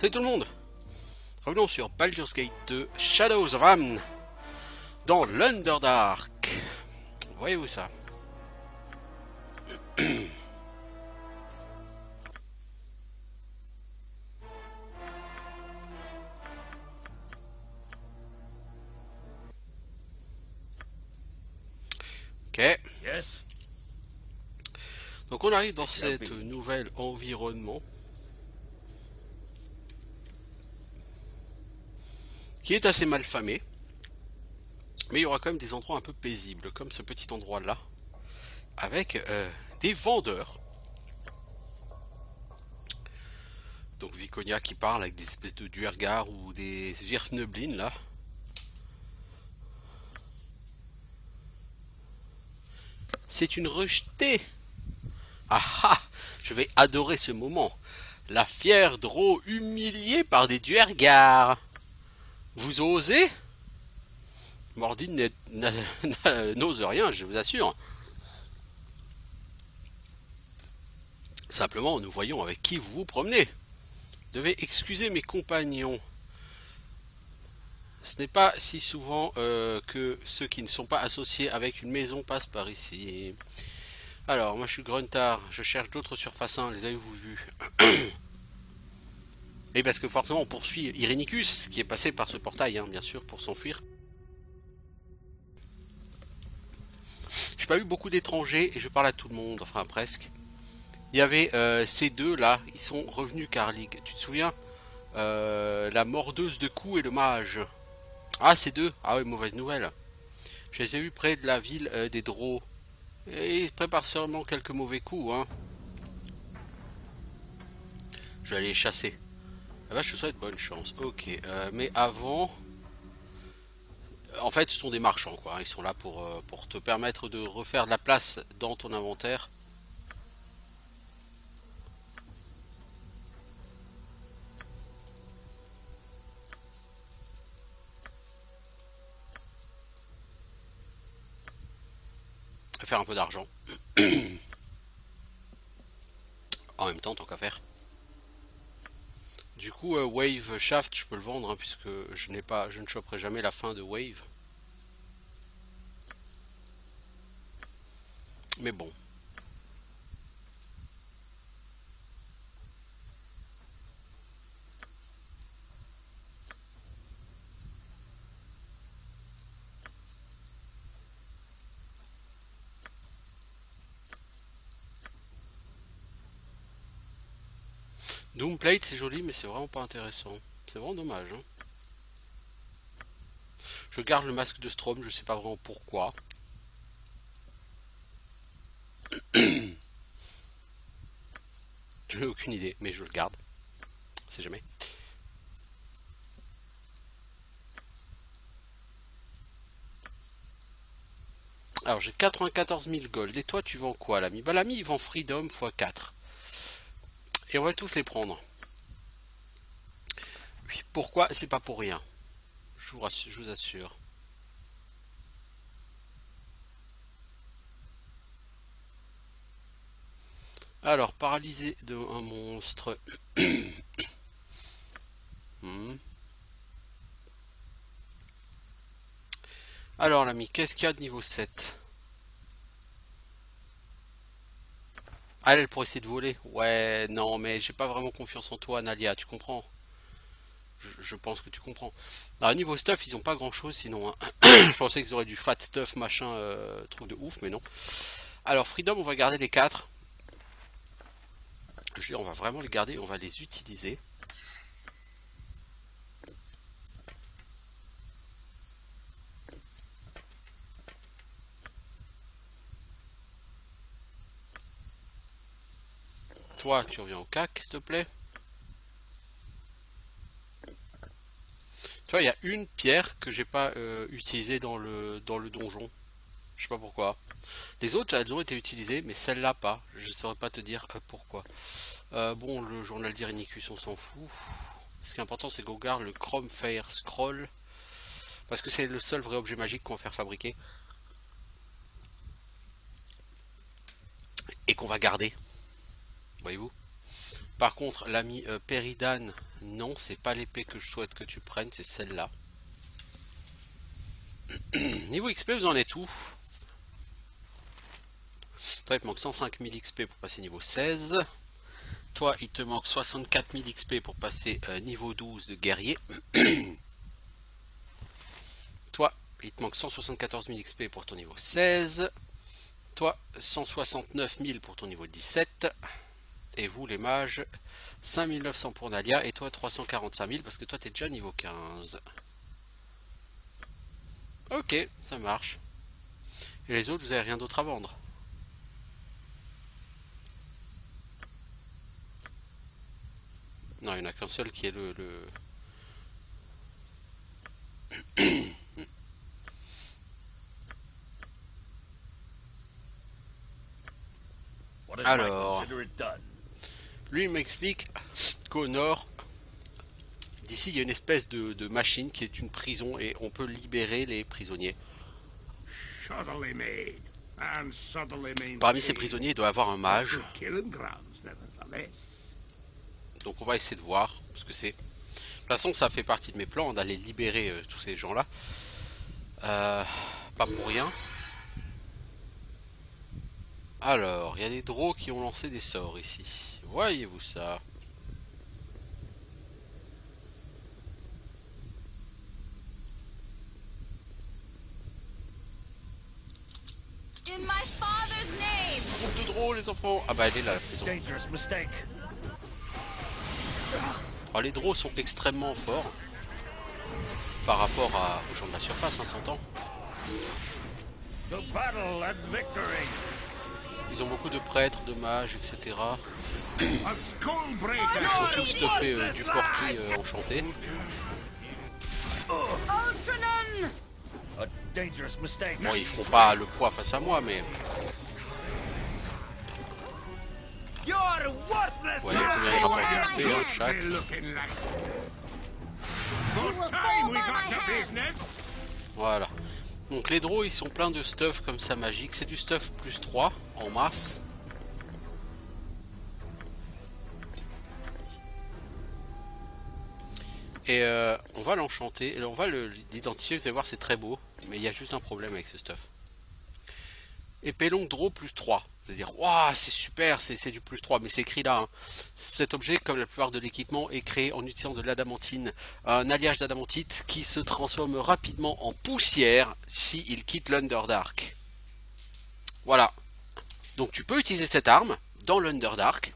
Salut tout le monde. Revenons sur Baldur's Gate 2 Shadows of Amn dans l'Underdark. Voyez-vous ça? Ok. Yes. Donc on arrive dans cet nouvel environnement qui est assez mal famé, mais il y aura quand même des endroits un peu paisibles, comme ce petit endroit là, avec des vendeurs. Donc Viconia qui parle avec des espèces de duergar ou des Svirfneblin là. C'est une rejetée. Ah ah, je vais adorer ce moment. La fière Drow humiliée par des duergar. Vous osez? Mordine n'ose rien, je vous assure. Simplement, nous voyons avec qui vous vous promenez. Vous devez excuser mes compagnons. Ce n'est pas si souvent que ceux qui ne sont pas associés avec une maison passent par ici. Alors, moi je suis Gruntar, je cherche d'autres surfaçins, les avez-vous vus? Et parce que forcément on poursuit Irenicus, qui est passé par ce portail, hein, bien sûr, pour s'enfuir. J'ai pas eu beaucoup d'étrangers et je parle à tout le monde, enfin presque. Il y avait ces deux là, ils sont revenus Carlig. Tu te souviens la mordeuse de coups et le mage. Ah, ces deux. Ah oui, mauvaise nouvelle. Je les ai vus près de la ville des Drow. Et ils préparent sûrement quelques mauvais coups, hein. Je vais aller les chasser. Ah bah, je te souhaite bonne chance. Ok, mais avant... En fait, ce sont des marchands, quoi. Ils sont là pour te permettre de refaire de la place dans ton inventaire. Faire un peu d'argent. En même temps, tant qu'à faire. Du coup, Wave Shaft, je peux le vendre, hein, puisque je ne choperai jamais la fin de Wave. Mais bon. Doomplate, c'est joli, mais c'est vraiment pas intéressant. C'est vraiment dommage, hein. Je garde le masque de Strom, je sais pas vraiment pourquoi. Je n'ai aucune idée, mais je le garde. On sait jamais. Alors j'ai 94 000 gold. Et toi tu vends quoi l'ami? Bah l'ami il vend Freedom x 4. Et on va tous les prendre. Oui, pourquoi? C'est pas pour rien. Je vous assure. Alors, paralysé de un monstre. Alors l'ami, qu'est-ce qu'il y a de niveau 7? Ah, elle pourrait essayer de voler. Ouais, non, mais j'ai pas vraiment confiance en toi, Nalia, tu comprends? Je pense que tu comprends. Alors, niveau stuff, ils ont pas grand chose sinon, hein. Je pensais qu'ils auraient du fat stuff, machin, truc de ouf, mais non. Alors, Freedom, on va garder les 4. Je veux dire, on va vraiment les garder, on va les utiliser. Toi, tu reviens au CAC, s'il te plaît. Tu vois, il y a une pierre que j'ai pas utilisée dans le donjon. Je sais pas pourquoi. Les autres, elles ont été utilisées, mais celle-là pas. Je saurais pas te dire pourquoi. Bon, le journal d'Irenicus, on s'en fout. Ce qui est important, c'est qu'on garde le Chrome Fire Scroll. Parce que c'est le seul vrai objet magique qu'on va faire fabriquer. Et qu'on va garder. Voyez-vous? Par contre, l'ami Péridan, non, c'est pas l'épée que je souhaite que tu prennes, c'est celle-là. Niveau XP, vous en êtes où? Toi, il te manque 105 000 XP pour passer niveau 16. Toi, il te manque 64 000 XP pour passer niveau 12 de guerrier. Toi, il te manque 174 000 XP pour ton niveau 16. Toi, 169 000 pour ton niveau 17. Et vous, les mages, 5900 pour Nalia. Et toi, 345 000 parce que toi, tu es déjà niveau 15. Ok, ça marche. Et les autres, vous avez rien d'autre à vendre? Non, il n'y en a qu'un seul qui est le... Alors, lui il m'explique qu'au nord, d'ici il y a une espèce de machine qui est une prison et on peut libérer les prisonniers. Parmi ces prisonniers, il doit y avoir un mage. Donc on va essayer de voir ce que c'est. De toute façon, ça fait partie de mes plans d'aller libérer tous ces gens-là. Pas pour rien. Alors, il y a des drôles qui ont lancé des sorts ici. Voyez-vous ça? Groupe de drôles, les enfants. Ah bah elle est là, la prison. Alors, les drôles sont extrêmement forts par rapport aux gens de la surface, hein, s'entend. Ils ont beaucoup de prêtres, de mages, etc. Ils sont tous stuffés du porky enchanté. Bon, ils feront pas le poids face à moi, mais... Vous voyez combien il rapporte d'XP, hein, chaque. Voilà. Donc les draws, ils sont pleins de stuff comme ça magique. C'est du stuff plus 3 en masse. Et on va l'enchanter. Et on va l'identifier. Vous allez voir, c'est très beau. Mais il y a juste un problème avec ce stuff. Épée longue draw plus 3. C'est-à-dire, waouh, c'est super, c'est du plus 3, mais c'est écrit là. Hein. Cet objet, comme la plupart de l'équipement, est créé en utilisant de l'adamantine, un alliage d'adamantite qui se transforme rapidement en poussière s'il quitte l'Underdark. Voilà. Donc tu peux utiliser cette arme dans l'Underdark.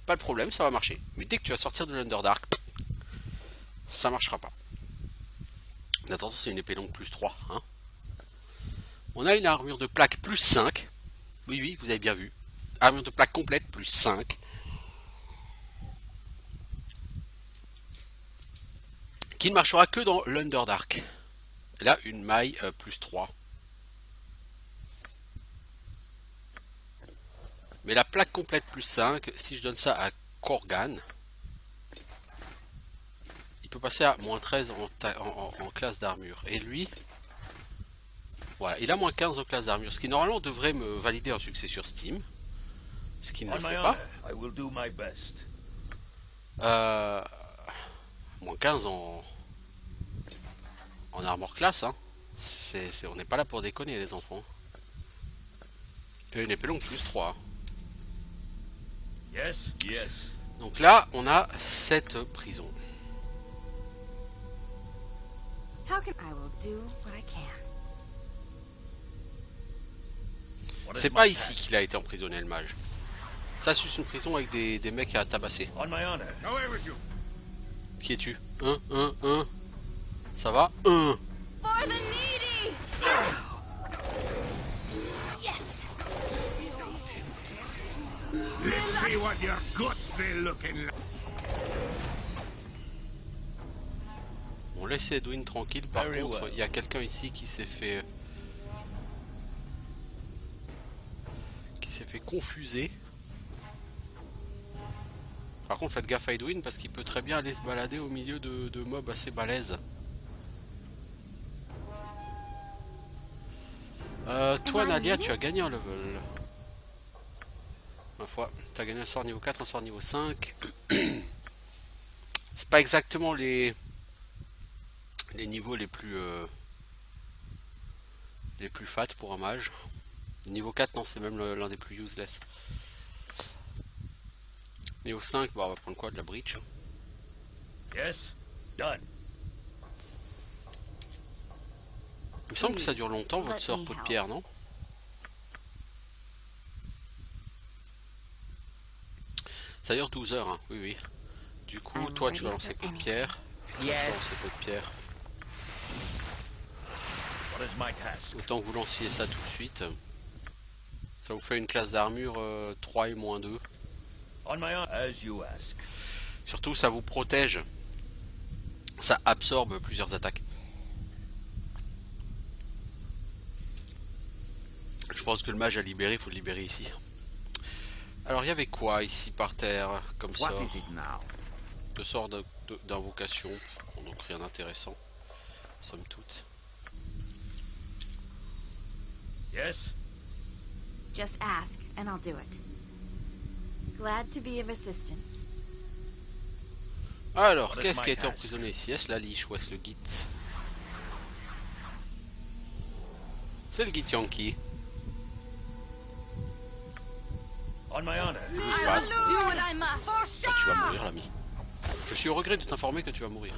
Pas de problème, ça va marcher. Mais dès que tu vas sortir de l'Underdark, ça marchera pas. Attention, c'est une épée longue plus 3. Hein. On a une armure de plaque plus 5. Oui, oui, vous avez bien vu. Armure de plaque complète, plus 5. Qui ne marchera que dans l'Underdark. Là, une maille plus 3. Mais la plaque complète plus 5, si je donne ça à Korgan, il peut passer à moins 13 en classe d'armure. Et lui... Voilà, il a moins 15 en classe d'armure, ce qui normalement devrait me valider un succès sur Steam. Ce qui ne le fait pas. Moins 15 en armor class, hein. On n'est pas là pour déconner, les enfants. Et une épée longue plus 3. Yes, yes. Donc là, on a cette prison. C'est pas ici qu'il a été emprisonné, le mage. Ça, c'est juste une prison avec des mecs à tabasser. Qui es-tu? Ça va? On laisse Edwin tranquille. Par contre, il y a quelqu'un ici qui s'est fait... confuser. Par contre, faites gaffe à Edwin parce qu'il peut très bien aller se balader au milieu de mobs assez balèzes. Toi, Nadia, tu as gagné un level. fois. T'as gagné un sort niveau 4, un sort niveau 5. C'est pas exactement les niveaux les plus fat pour un mage. Niveau 4, non, c'est même l'un des plus useless. Niveau 5, bon, on va prendre quoi? De la breach. Yes, done. Il me semble que ça dure longtemps votre sort peau de pierre, non? Ça dure 12 heures, hein. Oui, oui. Du coup, toi, tu vas lancer peau de pierre. Tu vas lancer peau de pierre. Autant que vous lanciez ça tout de suite. Ça vous fait une classe d'armure 3 et moins 2. Surtout, ça vous protège. Ça absorbe plusieurs attaques. Je pense que le mage à libérer, il faut le libérer ici. Alors, il y avait quoi ici par terre comme sort? Deux sorts d'invocation. Donc rien d'intéressant. Somme toute. Yes. Just ask, and I'll do it. Glad to be of assistance. Alors, qu'est-ce qui a été emprisonné ici? Est-ce la liche ou est-ce le git? C'est le git Yankee. On my honor. Il veut se battre. Ah, tu vas mourir, l'ami. Je suis au regret de t'informer que tu vas mourir.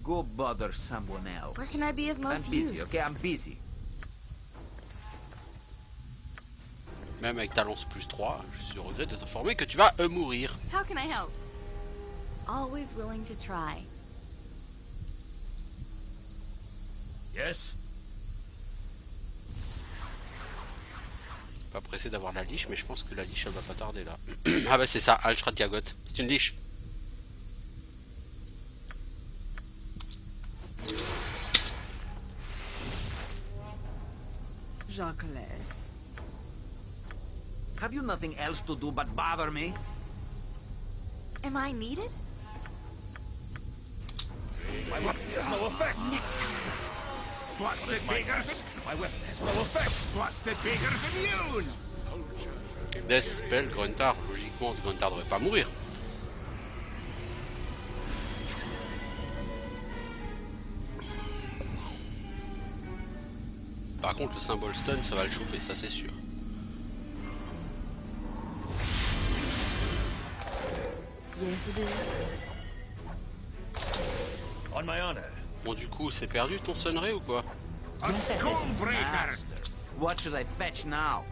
Go bother someone else. Where can I be of most I'm busy, use? okay? I'm busy. Même avec ta lance plus 3, je suis au regret de t'informer que tu vas mourir. How can I help? Always willing to try. Yes. Pas pressé d'avoir la liche, mais je pense que la liche elle va pas tarder là. Ah bah c'est ça, Alchra Diagot. C'est une liche. Jacques. Have you nothing else to do but bother me? Am I needed? My weapon has no effect. Busted Beaker's My weapon has no effect. Busted Beaker's immune! Death Spell Gruntar. Logiquement, Gruntar devrait pas mourir. Par contre, le symbole stun, ça va le choper, ça c'est sûr. Yes, it is. On my honor. Bon, du coup, c'est perdu ton sonnerie ou quoi? A Stonebreaker! What should I fetch now?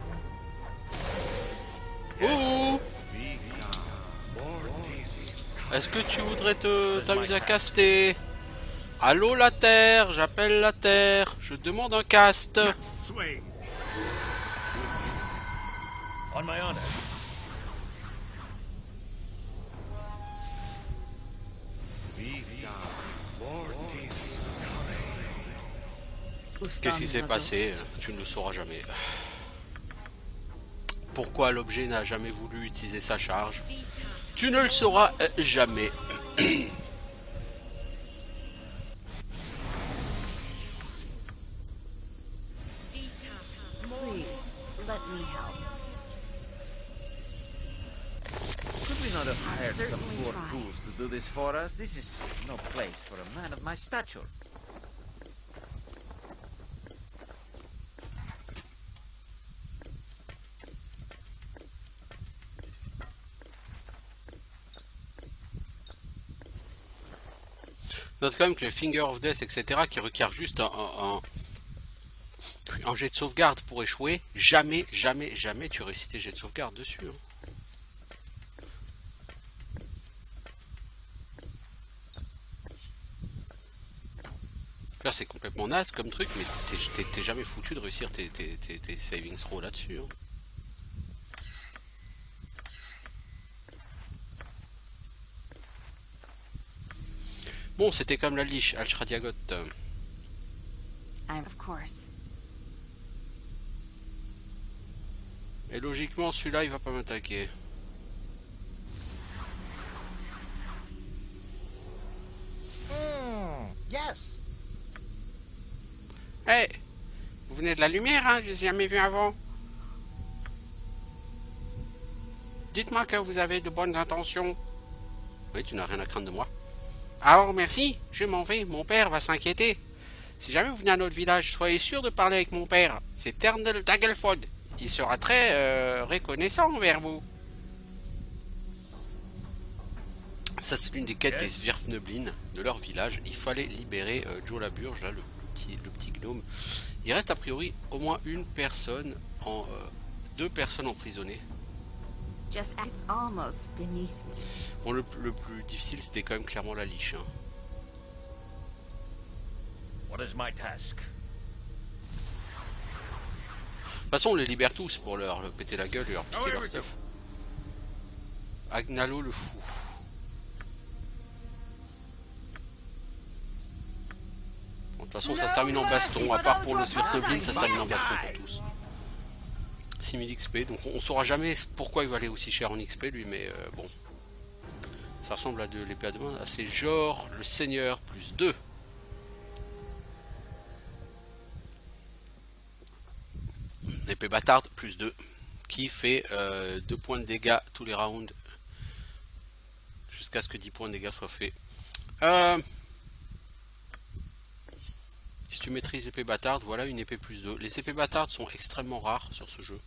Ouh! Est-ce que tu voudrais t'amuser à caster? Allô la Terre, j'appelle la Terre, je demande un cast. Swing! On my honor. Qu'est-ce qui s'est passé? Tu ne le sauras jamais. Pourquoi l'objet n'a jamais voulu utiliser sa charge? Tu ne le sauras jamais. Please, let me help. Could we not have hired some certainly poor try. fools to do this for us? This is no place for a man of my stature. Note quand même que les Finger of Death, etc., qui requièrent juste un jet de sauvegarde pour échouer, jamais, jamais, jamais tu réussis tes jets de sauvegarde dessus. Hein. Là, c'est complètement naze comme truc, mais t'es jamais foutu de réussir tes savings throws là-dessus. Hein. Bon, c'était comme la liche, Alchra Diagot. Of course. Et logiquement, celui-là, il va pas m'attaquer. Yes! Hey, vous venez de la lumière, hein? Je les ai jamais vus avant. Dites-moi que vous avez de bonnes intentions. Oui, tu n'as rien à craindre de moi. Alors merci, je m'en vais, mon père va s'inquiéter. Si jamais vous venez à notre village, soyez sûr de parler avec mon père. C'est Ternel Tagelfod. Il sera très reconnaissant envers vous. Ça, c'est l'une des quêtes des Svirfneblin de leur village. Il fallait libérer Joe la Burge, là, le petit gnome. Il reste a priori au moins une personne, deux personnes emprisonnées. Just it's almost beneath me. Bon, le plus difficile, c'était quand même clairement la liche. Hein. What is my task? De toute façon, on les libère tous pour leur péter la gueule et leur piquer leur stuff. Agnalo le fou. Bon, de toute façon, ça se termine en baston. À part pour le Svirfneblin, ça se termine en baston pour tous. 6000 XP, donc on saura jamais pourquoi il va aller aussi cher en XP lui, mais bon. Ça ressemble à de l'épée à deux mains. C'est genre le Seigneur plus 2. Épée bâtarde plus 2. Qui fait 2 points de dégâts tous les rounds. Jusqu'à ce que 10 points de dégâts soient faits. Si tu maîtrises épée bâtarde, voilà une épée plus 2. Les épées bâtardes sont extrêmement rares sur ce jeu.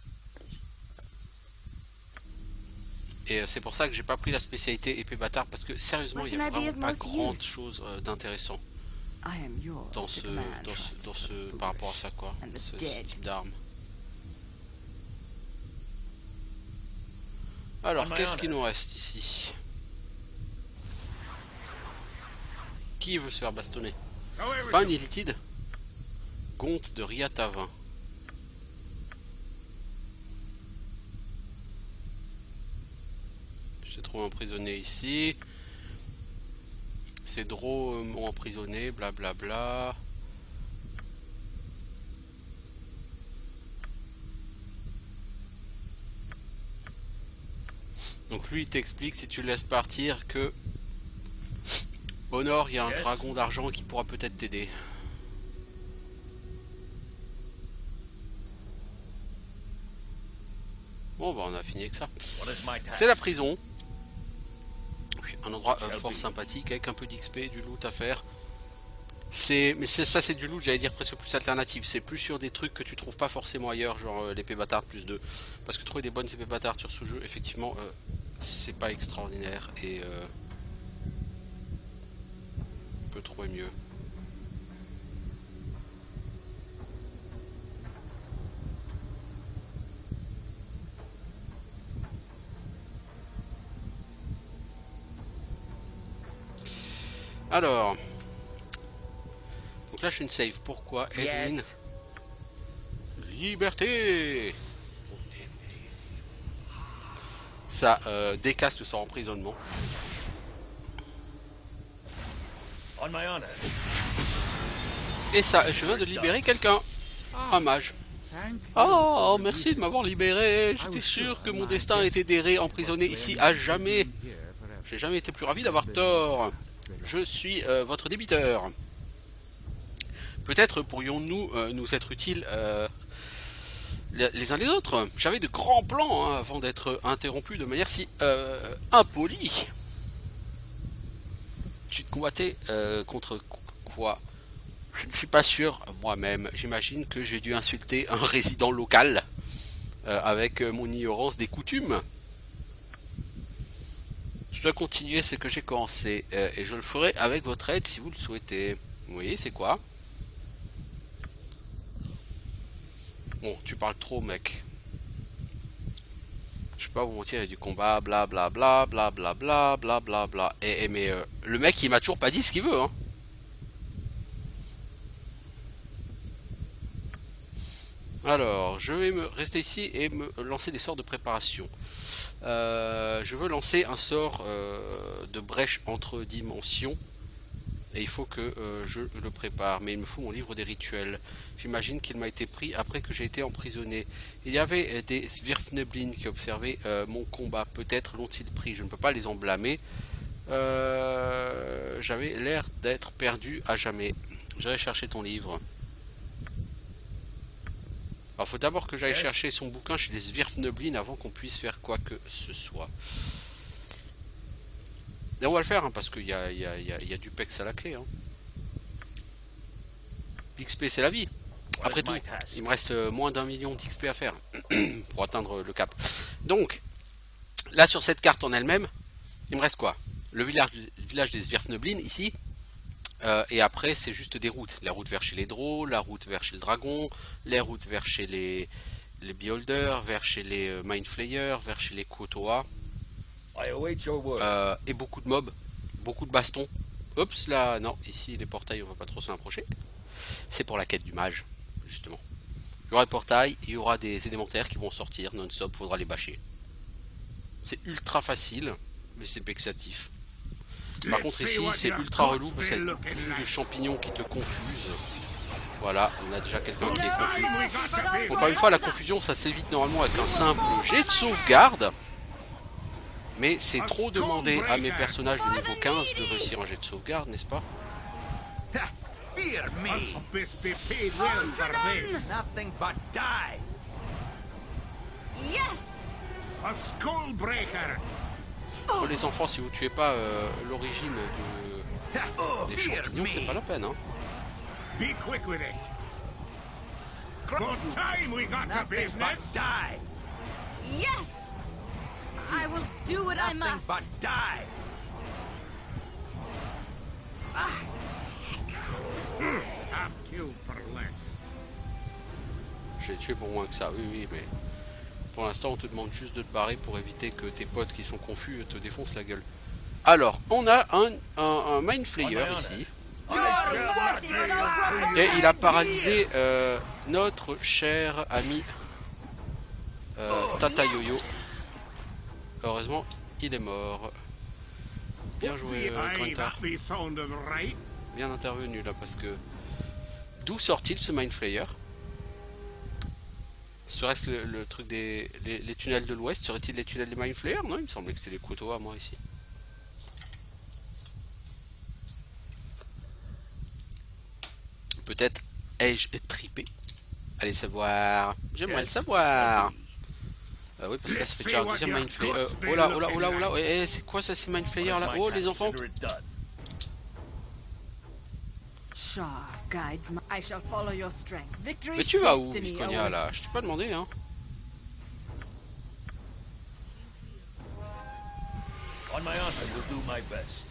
Et c'est pour ça que j'ai pas pris la spécialité épée bâtarde, parce que sérieusement il n'y a vraiment pas grand chose d'intéressant dans ce par rapport à ça, quoi, ce type d'arme. Alors qu'est-ce qu'il nous reste ici? Qui veut se faire bastonner? Pas un Illithid? Comte de Riatavin. J'ai trouvé emprisonné ici. Ces drôles m'ont emprisonné, blablabla. Donc lui il t'explique, si tu le laisses partir, que au nord il y a un dragon d'argent qui pourra peut-être t'aider. Bon bah on a fini avec ça. C'est la prison. Un endroit fort sympathique avec un peu d'XP, du loot à faire. Mais ça c'est du loot, j'allais dire presque plus alternatif. C'est plus sur des trucs que tu trouves pas forcément ailleurs, genre l'épée bâtarde plus 2. Parce que trouver des bonnes épées bâtardes sur ce jeu, effectivement, c'est pas extraordinaire. Et on peut trouver mieux. Alors, donc là je suis une save. Pourquoi Edwin? Yes. Liberté. Ça décaste son emprisonnement. On my honor. Et ça, je viens de libérer quelqu'un. Un mage. Oh, merci de m'avoir libéré. J'étais sûr que mon destin était d'errer emprisonné ici à jamais. J'ai jamais été plus ravi d'avoir tort. Je suis votre débiteur. Peut-être pourrions-nous nous être utiles les uns les autres. J'avais de grands plans avant d'être interrompu de manière si impolie. Tu te combattais contre quoi? Je ne suis pas sûr moi-même. J'imagine que j'ai dû insulter un résident local avec mon ignorance des coutumes. Je dois continuer ce que j'ai commencé et je le ferai avec votre aide si vous le souhaitez. Oui, c'est quoi? Bon, tu parles trop, mec. Je peux pas vous mentir, il y a du combat, blablabla, blablabla, blablabla. Mais le mec, il m'a toujours pas dit ce qu'il veut, hein. Alors, je vais me rester ici et me lancer des sorts de préparation. Je veux lancer un sort de brèche entre dimensions. Et il faut que je le prépare. Mais il me faut mon livre des rituels. J'imagine qu'il m'a été pris après que j'ai été emprisonné. Il y avait des Svirfneblin qui observaient mon combat. Peut-être l'ont-ils pris. Je ne peux pas les en blâmer. J'avais l'air d'être perdu à jamais. J'irai chercher ton livre. Alors faut d'abord que j'aille chercher son bouquin chez les Svirfneblin avant qu'on puisse faire quoi que ce soit. Et on va le faire hein, parce qu'il y a du pex à la clé. Hein. L'XP c'est la vie. Après tout, il me reste moins d'1 million d'XP à faire pour atteindre le cap. Donc, là sur cette carte en elle-même, il me reste quoi? Le village des Svirfneblin ici. Et après c'est juste des routes. La route vers chez les Drow, la route vers chez le Dragon, les routes vers chez les Beholders, vers chez les Mindflayers, vers chez les Kotoa. Et beaucoup de mobs, beaucoup de bastons. Oups là, non, ici les portails on va pas trop s'en approcher. C'est pour la quête du mage, justement. Il y aura le portail, il y aura des élémentaires qui vont sortir non-stop, faudra les bâcher. C'est ultra facile, mais c'est vexatif. Par contre ici c'est ultra relou parce qu'il y a beaucoup de champignons qui te confusent. Voilà, on a déjà quelqu'un qui est confus. Encore une fois la confusion ça s'évite normalement avec un simple jet de sauvegarde. Mais c'est trop demandé à mes personnages de niveau 15 de réussir un jet de sauvegarde, n'est-ce pas? Nothing but die. Yes! A Skullbreaker! Oh, les enfants, si vous tuez pas l'origine des champignons, c'est pas la peine. Hein. Be quick with it. Good time we got to Nothing business. but die. Yes! I will do what I Nothing must. but die. I'm killed for less. Je l'ai tué pour moins que ça, oui, mais pour l'instant, on te demande juste de te barrer pour éviter que tes potes qui sont confus te défoncent la gueule. Alors, on a un Mindflayer ici. Et il a paralysé notre cher ami Tata Yo-Yo. Heureusement, il est mort. Bien joué, Aye, Quentin. that be sounding right. Bien intervenu là, parce que... D'où sort-il ce Mindflayer? Serait-ce le truc des... Les tunnels de l'ouest? Serait-il les tunnels des Mindflayers? Non, il me semblait que c'était les couteaux à moi ici. Peut-être ai-je tripé? Allez savoir. J'aimerais le savoir. Oui, parce que là, ça fait déjà un deuxième Mindflayer. Oh là, oh là, oh là, oh là. Eh, c'est quoi ça, ces Mindflayers là? Oh, les enfants. Mais tu vas où, Viconia, là? Je t'ai pas demandé, hein. On my honor, I will do my best.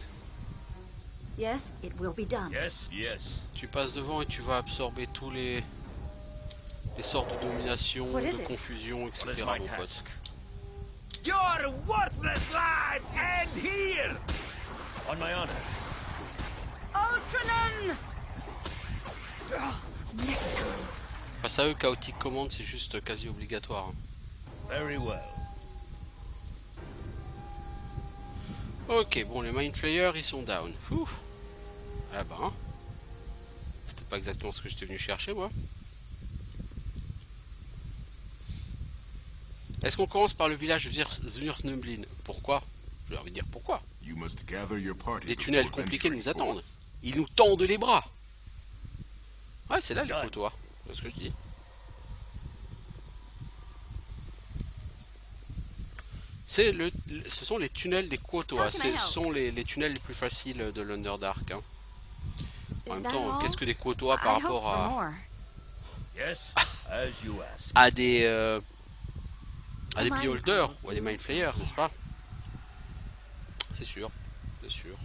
Yes, it will be done. Yes, yes. Tu passes devant et tu vas absorber tous les sortes de domination, What is de it? confusion, etc. What is my mon pote. task? Your worthless lives end here. On my honor. Ultranon! Next time. Face à eux, Chaotic Command, c'est juste quasi obligatoire. Hein. Very well. Ok, bon, les Mindflayers, ils sont down. Ouf. Ah ben. C'était pas exactement ce que j'étais venu chercher, moi. Est-ce qu'on commence par le village de Svirfneblin? Pourquoi? J'ai envie de dire pourquoi. Des tunnels compliqués nous attendent. Ils nous tendent les bras. Ouais, c'est là les Kotoa. C'est ce que je dis. Ce sont les tunnels des Kotoa. Ce sont les tunnels les plus faciles de l'Underdark. Hein. En même temps, qu'est-ce que des Kotoa par rapport Yes, as you ask. à des Beholders ou à des Mindflayers, n'est-ce pas? C'est sûr, c'est sûr.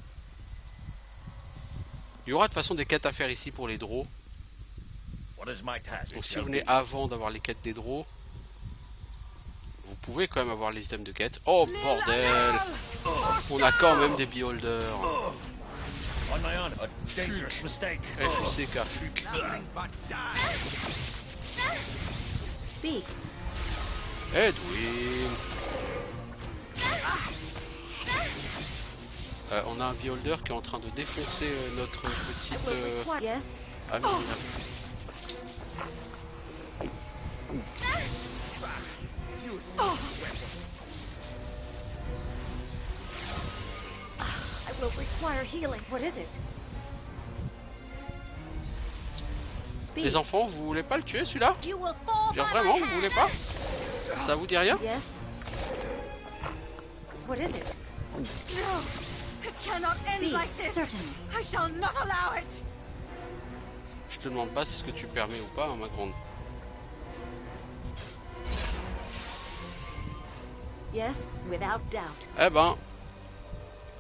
Il y aura de toute façon des quêtes à faire ici pour les Drow. What is my task? Donc si vous venez avant d'avoir les quêtes des Drow, vous pouvez quand même avoir les items de quête. Oh bordel! On a quand même des Beholders. On my honor, a dangerous Fuck. mistake. FUCK, fuck. Nothing but die. Speak. Edwin! On a un Beholder qui est en train de défoncer notre petite Yes. amie. I will require healing. What is it? Les enfants, vous voulez pas le tuer celui-là? You will fall Genre by vraiment, my vous voulez hand. pas? Ça vous dit rien? Yes. What is it? No! It cannot end Speed, like this! certainly. I shall not allow it! Je te demande pas si ce que tu permets ou pas, hein, ma grande. Yes, without doubt. Eh ben,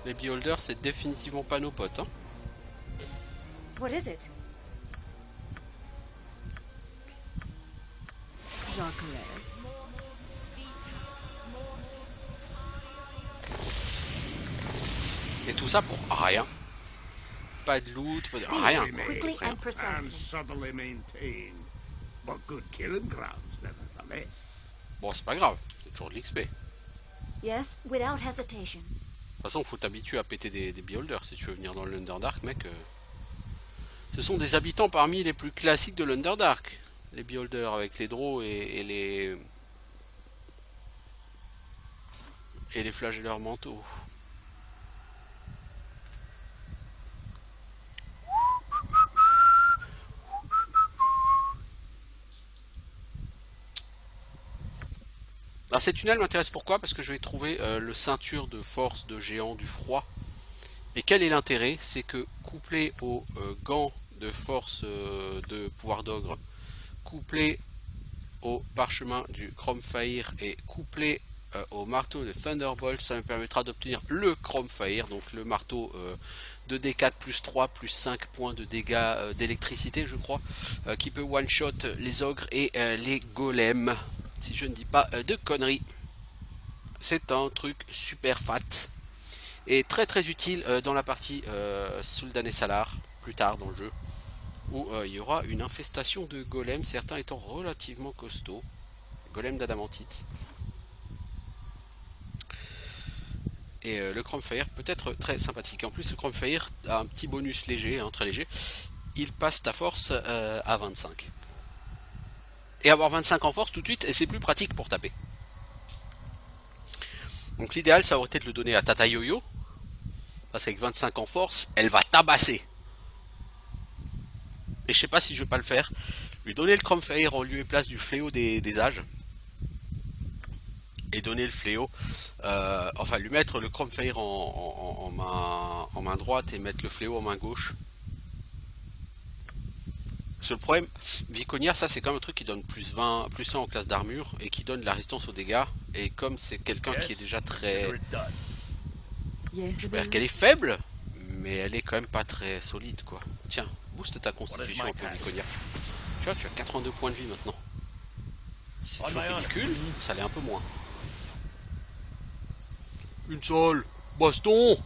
les beholders, c'est définitivement pas nos potes, hein. What is it? Jacques. Et tout ça pour rien. Pas de loot, pas de rien. quoi. Quickly Rien. and precisely. And subtly maintained. But good killing grounds, nevertheless. Bon, c'est pas grave, c'est toujours de l'XP. De Yes, without hesitation. toute façon, faut t'habituer à péter des beholders si tu veux venir dans l'Underdark, mec. Ce sont des habitants parmi les plus classiques de l'Underdark. Les beholders avec les draws et les flagelleurs mentaux. Alors ces tunnels m'intéressent pourquoi? Parce que je vais trouver le ceinture de force de géant du froid. Et quel est l'intérêt? C'est que couplé aux gants de force de pouvoir d'ogre, couplé au parchemin du Chromefire et couplé au marteau de Thunderbolt, ça me permettra d'obtenir le Chromefire, donc le marteau de D4 plus 3 plus 5 points de dégâts d'électricité, je crois, qui peut one-shot les ogres et les golems, si je ne dis pas de conneries. C'est un truc super fat et très très utile dans la partie Sul'dan et Salar, plus tard dans le jeu, où il y aura une infestation de golems, certains étant relativement costauds, golems d'adamantite. Et le Chromefire peut être très sympathique. En plus, le Chromefire a un petit bonus léger, hein, très léger. Il passe ta force à 25. Et avoir 25 en force tout de suite, et c'est plus pratique pour taper. Donc l'idéal, ça aurait été de le donner à Tata Yo-Yo. Parce qu'avec 25 en force, elle va tabasser. Et je sais pas si je vais pas le faire. Lui donner le Chromefire en lieu et place du fléau des âges. Et donner le fléau, enfin lui mettre le Chromefire en main droite et mettre le fléau en main gauche. Parce que le problème, Viconière, ça c'est quand même un truc qui donne plus 20, plus 1 en classe d'armure et qui donne de la résistance aux dégâts. Et comme c'est quelqu'un qui est déjà très... Yes, Je veux dire qu'elle est faible, mais elle est quand même pas très solide quoi. Tiens, booste ta constitution un peu, Viconière. Tu vois, tu as 82 points de vie maintenant. C'est toujours ridicule, ça l'est un peu moins. Une seule. Baston.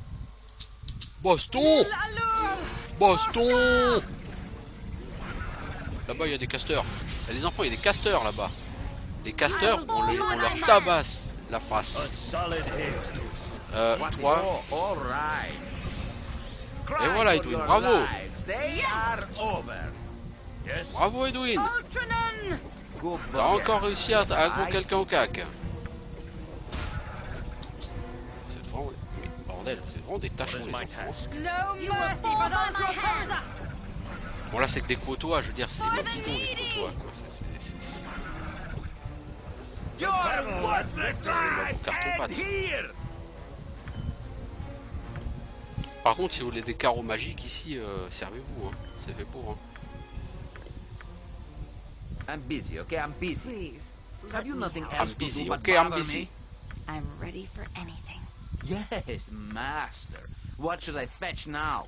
Baston. Baston. Là-bas, il y a des casteurs. Et les enfants, il y a des casteurs là-bas. Les casteurs, on leur tabasse la face. Toi. Et voilà, Edwin. Bravo. Bravo, Edwin. T'as encore réussi à aggro quelqu'un au cac. Bordel, c'est vraiment des tâcherons les enfants. Bon là c'est que des côtois, je veux dire, c'est des mobs bidons les côtois quoi. C'est des mobs au carton-pâte. Par contre si vous voulez des carreaux magiques ici, servez-vous, hein. C'est fait pour. Hein. I'm busy, okay? I'm busy. please. Have you nothing I'm else to busy, do but okay, I'm bother busy. me? I'm ready for anything. Yes, master. What should I fetch now?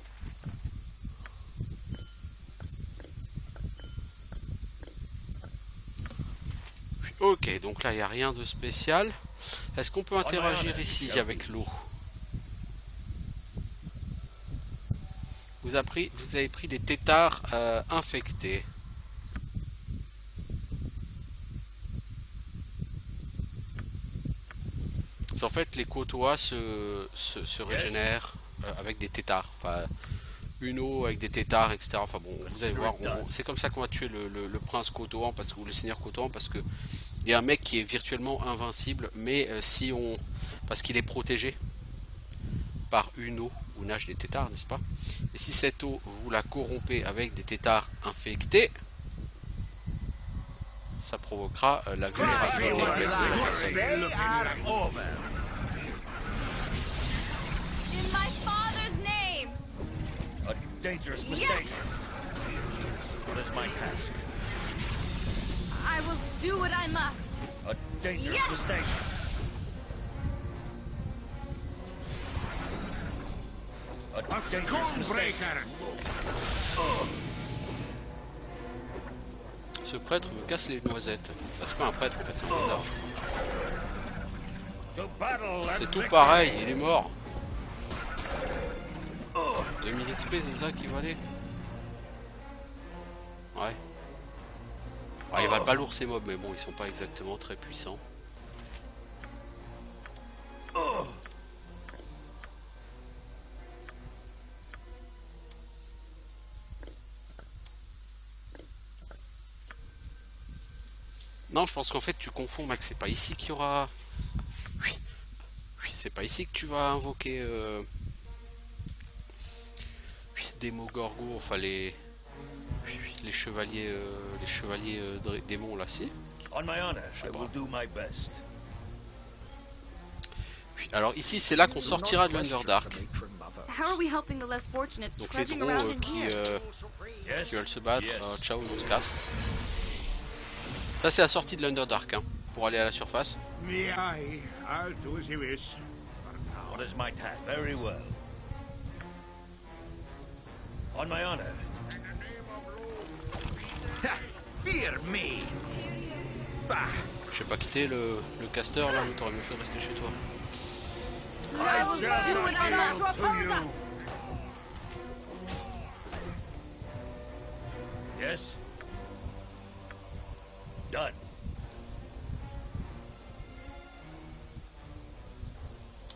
Ok, donc là il n'y a rien de spécial. Est-ce qu'on peut interagir ici avec l'eau? Vous avez pris des têtards infectés. En fait, les côtois se régénèrent avec des têtards. Enfin, une eau avec des têtards, etc. Enfin bon, vous allez voir, c'est comme ça qu'on va tuer le prince côtoant, ou le seigneur côtoant, parce que il y a un mec qui est virtuellement invincible, mais si on... parce qu'il est protégé par une eau où nagent des têtards, n'est-ce pas? Et si cette eau, vous la corrompez avec des têtards infectés, ça provoquera la vulnérabilité en fait, de la personne. They are over. In my father's name! A dangerous mistake. What is my task? I will do what I must. A dangerous Yes! mistake. A A dangerous mistake. Stonebreaker! Ce prêtre me casse les noisettes. Bah, c'est pas un prêtre en fait, c'est un bizarre. To battle and C'est tout victory. pareil, il est mort. 2000 XP, c'est ça qui valait? Ouais. Ouais, ils valent pas lourd ces mobs, mais bon, ils sont pas exactement très puissants. Non, je pense qu'en fait tu confonds, Max. C'est pas ici qu'il y aura. Oui, oui, c'est pas ici que tu vas invoquer oui, des Demogorgons, enfin les chevaliers, démons là, si. On my honor, I will do my best. Oui, alors ici, c'est là qu'on sortira de l'Underdark. How are we helping the less fortunate Donc les trudging drôles around in qui here? Yes. veulent se battre, Yes. ciao, on se casse. Ça c'est la sortie de l'Underdark, hein, pour aller à la surface. Aye, I'll do as you wish. What is my task? Very well. On my honor. Fear me! Bah, Je vais pas quitter le caster là, mais t'aurais mieux fait rester chez toi. I will do what I must to oppose us! Yes. Done.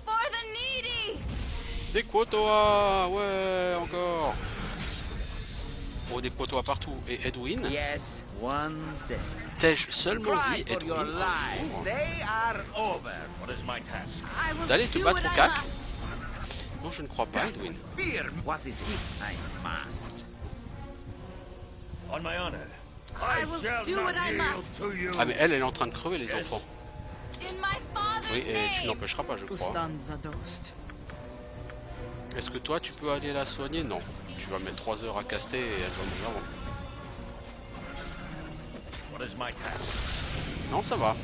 For the needy! Des potois, ouais, encore. Oh, des potois partout. Et Edwin, Yes, one day. t'ai-je seulement dit Cry for your Edwin lives. They are over. What is my task? I will D'aller te do battre what au I cac? must. Non, je ne crois pas, Edwin. Fear me. What is it? I must. On my honor. I will shall do not what I yield must. to you. Ah, mais elle est en train de crever, les enfants. In my father's Oui, et tu name! n'empêcheras pas, je crois. Est-ce que toi, tu peux aller la soigner? Non. Tu vas mettre 3 heures à caster et elle va mourir avant. What is my task? Non, ça va.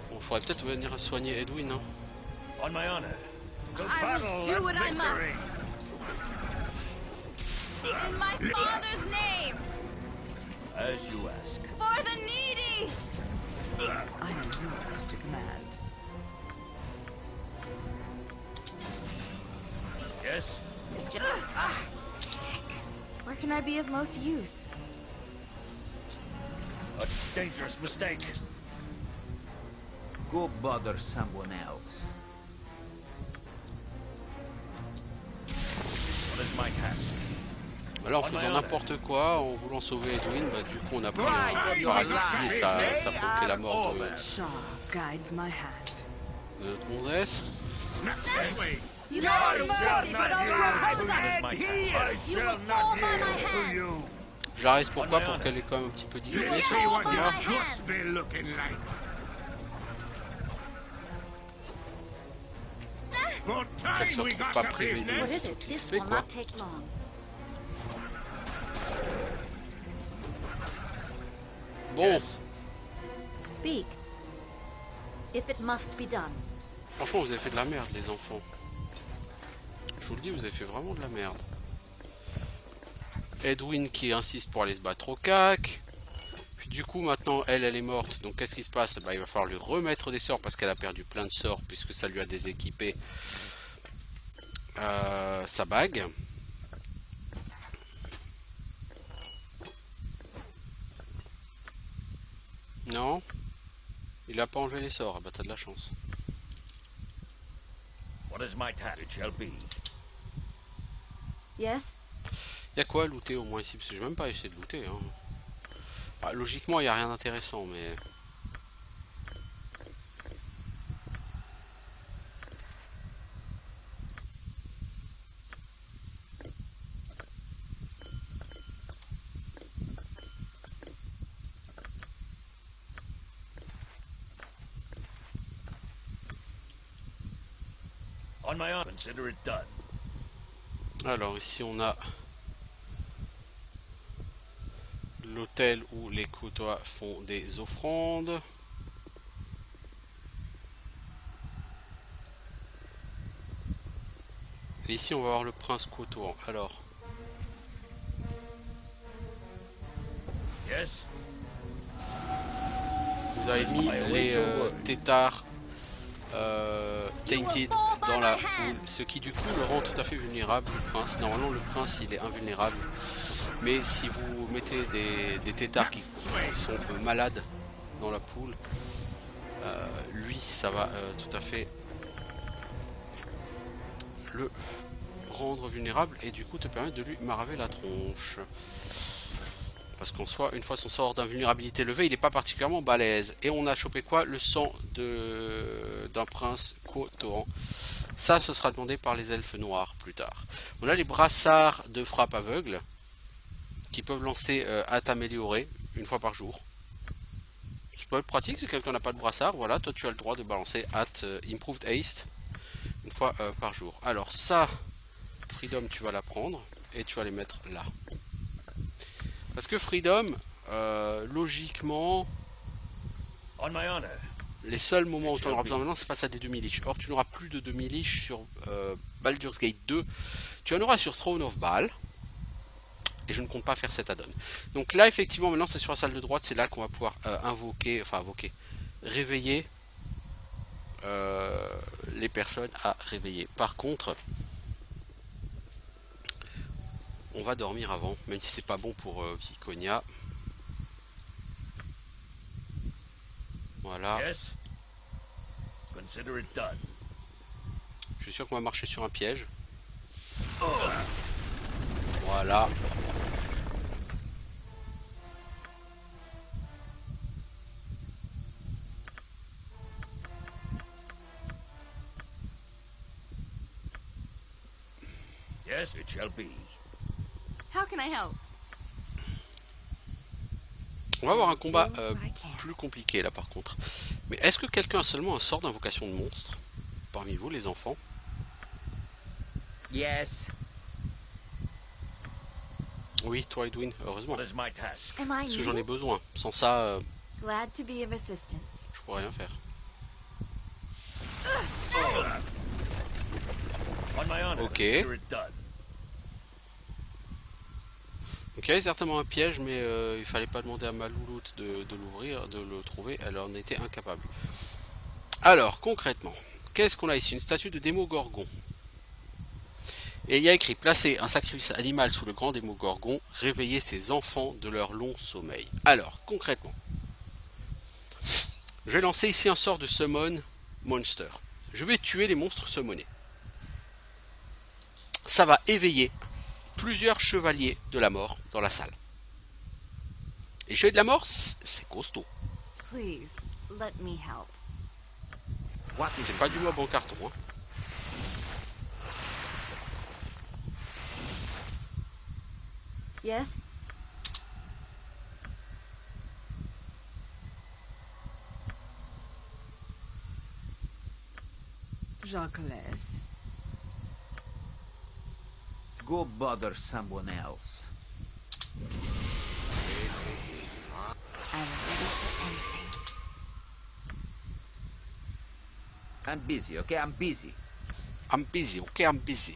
Bon, faudrait peut-être venir soigner Edwin, hein. On my honor. To I battle will do and what I victory. must. In my father's name! As you ask. For the needy! I am yours to command. Yes. Where can I be of most use? A dangerous mistake. Go bother someone else. What is my task? Là, en faisant n'importe quoi, en voulant sauver Edwin, bah, du coup, on a pris un paralysie et ça a provoqué la mort de Shaw guides my hand. notre gonzesse. This way. You have mercy for those who oppose What us! is my task? I You shall will not fall by yield my to hand. you. Je la reste pourquoi? Pour qu'elle ait quand même un petit peu d'XP. You will See fall what by your my guts hand. be looking like. Good Qu'elle se time we retrouve got pas to privée business. What is it? This XP, will quoi. not take long. Bon, Speak. If it must be done. franchement, vous avez fait de la merde, les enfants. Je vous le dis, vous avez fait vraiment de la merde. Edwin qui insiste pour aller se battre au cac. Puis du coup, maintenant, elle est morte. Donc, qu'est-ce qui se passe? Bah, il va falloir lui remettre des sorts parce qu'elle a perdu plein de sorts puisque ça lui a déséquipé sa bague. Non, il a pas enlevé les sorts. Ah bah, t'as de la chance. What is my task? It shall be. Yes? Il y a quoi à looter au moins ici? Parce que j'ai même pas essayé de looter. Hein. Ah, logiquement, il n'y a rien d'intéressant, mais... On my honor, consider it done. Alors ici on a l'hôtel où les Kotoa font des offrandes. Et ici on va voir le prince Kotoan. Alors Yes? vous avez mis les têtards tainted dans la poule, ce qui du coup le rend tout à fait vulnérable, le prince. Normalement le prince il est invulnérable, mais si vous mettez des têtards qui sont malades dans la poule, lui ça va tout à fait le rendre vulnérable et du coup te permettre de lui maraver la tronche. Parce qu'en soi, une fois son sort d'invulnérabilité levé, il n'est pas particulièrement balèze. Et on a chopé quoi? Le sang d'un prince Kotoan. Ça, ce sera demandé par les elfes noirs plus tard. On a les brassards de frappe aveugle qui peuvent lancer hâte améliorée une fois par jour. Ça peut être pratique si quelqu'un n'a pas de brassard. Voilà, toi tu as le droit de balancer hâte improved haste une fois par jour. Alors ça, Freedom, tu vas la prendre et tu vas les mettre là. Parce que Freedom, logiquement, On my honor. les seuls moments où tu en auras besoin maintenant, c'est face à des demi-liches. Or, tu n'auras plus de demi-liches sur Baldur's Gate 2. Tu en auras sur Throne of Baal. Et je ne compte pas faire cet add-on. Donc là, effectivement, maintenant, c'est sur la salle de droite. C'est là qu'on va pouvoir réveiller les personnes à réveiller. Par contre, on va dormir avant, même si c'est pas bon pour Viconia. Voilà. Yes? Consider it done. Je suis sûr qu'on va marcher sur un piège. Voilà. Yes, it shall be. How can I help? On va avoir un combat plus compliqué là par contre. Mais est-ce que quelqu'un a seulement un sort d'invocation de monstre parmi vous les enfants? Yes. Oui, toi Edwin, heureusement. What is my task? Am I Parce que j'en ai new? besoin. Sans ça, Glad to be of assistance. je pourrais rien faire. On my honor, Ok. consider it done. Donc il y avait certainement un piège, mais il fallait pas demander à Malouloute de l'ouvrir, de le trouver, elle en était incapable. Alors, concrètement, qu'est-ce qu'on a ici? Une statue de Démogorgon. Et il y a écrit, placer un sacrifice animal sous le grand Démogorgon, réveiller ses enfants de leur long sommeil. Alors, concrètement, je vais lancer ici un sort de Summon Monster. Je vais tuer les monstres summonés. Ça va éveiller plusieurs chevaliers de la mort dans la salle. Et les chevaliers de la mort, c'est costaud. Please, let me help. C'est pas du mob en carton. Hein. Yes? Jacques laisse. Go bother someone else. I'm ready for anything. I'm busy, okay? I'm busy. I'm busy, ok, I'm busy.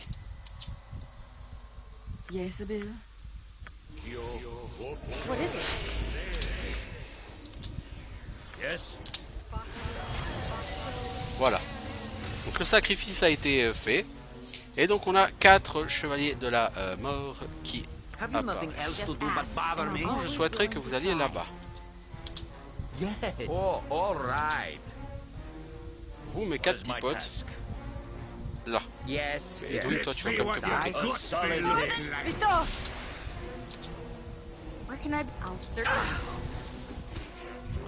Yes, Bill. What is it? Yes? Voilà. Donc le sacrifice a été fait. Et donc on a 4 chevaliers de la mort qui Have you nothing apparaissent. else to do but bother me? Vous, je souhaiterais que vous alliez là-bas. Yeah. Oh, all right. Vous, mes What 4 is petits my potes, task? là. Yes. Et yes. Edwin, toi tu vas See comme what te you've bloquer. got Solid to hit. look like. Vito! Where can I'll certainly.